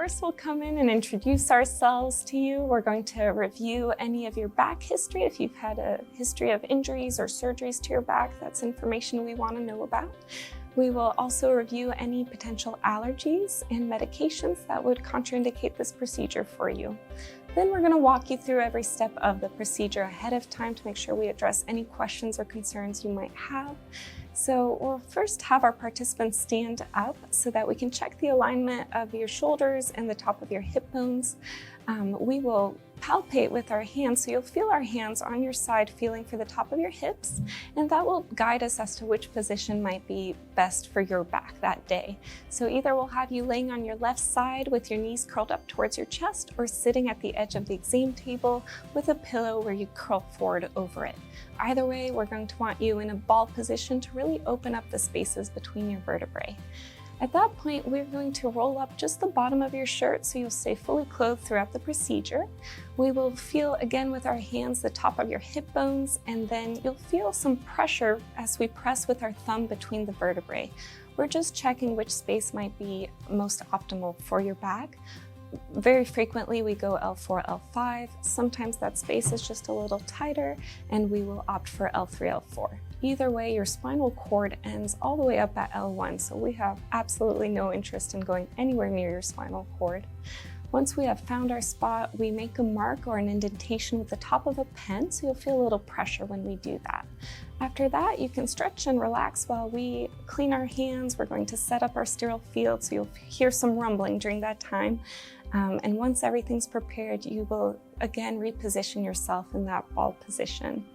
first we'll come in and introduce ourselves to you. We're going to review any of your back history. If you've had a history of injuries or surgeries to your back, that's information we want to know about. We will also review any potential allergies and medications that would contraindicate this procedure for you. Then we're going to walk you through every step of the procedure ahead of time to make sure we address any questions or concerns you might have. So we'll first have our participants stand up so that we can check the alignment of your shoulders and the top of your hip bones. We will palpate with our hands, so you'll feel our hands on your side feeling for the top of your hips, and that will guide us as to which position might be best for your back that day. So either we'll have you laying on your left side with your knees curled up towards your chest, or sitting at the edge of the exam table with a pillow where you curl forward over it. Either way, we're going to want you in a ball position to really open up the spaces between your vertebrae. At that point, we're going to roll up just the bottom of your shirt so you'll stay fully clothed throughout the procedure. We will feel again with our hands the top of your hip bones, and then you'll feel some pressure as we press with our thumb between the vertebrae. We're just checking which space might be most optimal for your back. Very frequently we go L4, L5. Sometimes that space is just a little tighter, and we will opt for L3, L4. Either way, your spinal cord ends all the way up at L1, so we have absolutely no interest in going anywhere near your spinal cord. Once we have found our spot, we make a mark or an indentation with the top of a pen, so you'll feel a little pressure when we do that. After that, you can stretch and relax while we clean our hands. We're going to set up our sterile field, so you'll hear some rumbling during that time. And once everything's prepared, you will again reposition yourself in that ball position.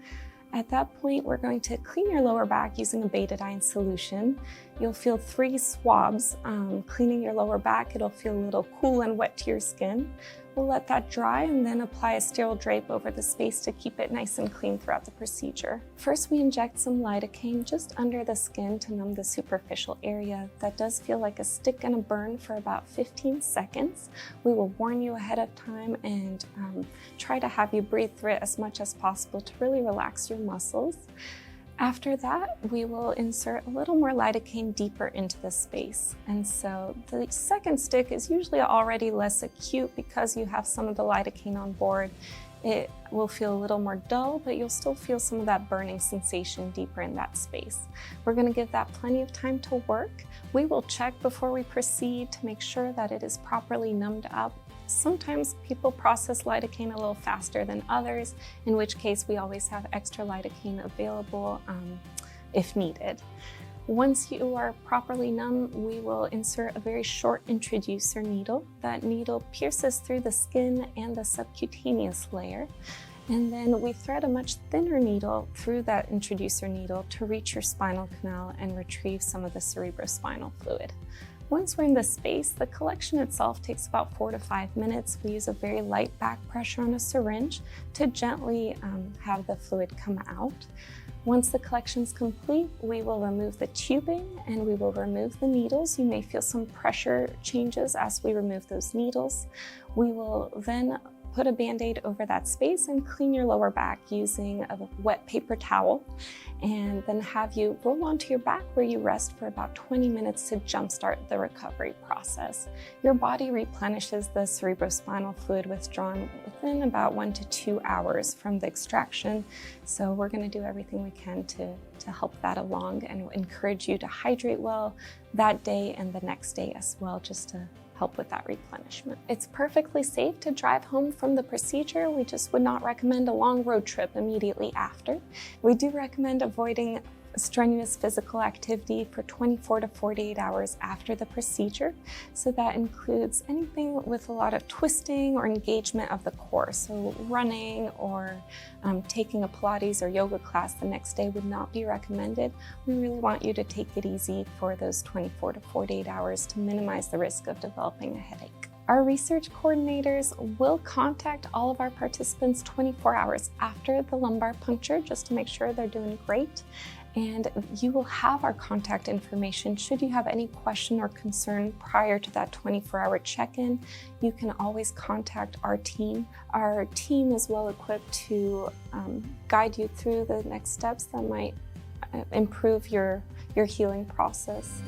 At that point, we're going to clean your lower back using a betadine solution. You'll feel 3 swabs cleaning your lower back. It'll feel a little cool and wet to your skin. We'll let that dry and then apply a sterile drape over the space to keep it nice and clean throughout the procedure. First, we inject some lidocaine just under the skin to numb the superficial area. That does feel like a stick and a burn for about 15 seconds. We will warn you ahead of time and try to have you breathe through it as much as possible to really relax your muscles. After that, we will insert a little more lidocaine deeper into the space. And so the second stick is usually already less acute because you have some of the lidocaine on board. It will feel a little more dull, but you'll still feel some of that burning sensation deeper in that space. We're going to give that plenty of time to work. We will check before we proceed to make sure that it is properly numbed up. Sometimes people process lidocaine a little faster than others, in which case we always have extra lidocaine available if needed. Once you are properly numb, we will insert a very short introducer needle. That needle pierces through the skin and the subcutaneous layer. And then we thread a much thinner needle through that introducer needle to reach your spinal canal and retrieve some of the cerebrospinal fluid. Once we're in the space, the collection itself takes about 4 to 5 minutes. We use a very light back pressure on a syringe to gently have the fluid come out. Once the collection's complete, we will remove the tubing and we will remove the needles. You may feel some pressure changes as we remove those needles. We will then put a Band-Aid over that space and clean your lower back using a wet paper towel, and then have you roll onto your back where you rest for about 20 minutes to jumpstart the recovery process. Your body replenishes the cerebrospinal fluid withdrawn within about 1 to 2 hours from the extraction. So we're going to do everything we can to help that along and encourage you to hydrate well that day and the next day as well, just to help with that replenishment. It's perfectly safe to drive home from the procedure. We just would not recommend a long road trip immediately after. We do recommend avoiding strenuous physical activity for 24 to 48 hours after the procedure. So that includes anything with a lot of twisting or engagement of the core. So running or taking a Pilates or yoga class the next day would not be recommended. We really want you to take it easy for those 24 to 48 hours to minimize the risk of developing a headache. Our research coordinators will contact all of our participants 24 hours after the lumbar puncture just to make sure they're doing great. And you will have our contact information should you have any question or concern prior to that 24-hour check-in. You can always contact our team. Our team is well equipped to guide you through the next steps that might improve your healing process.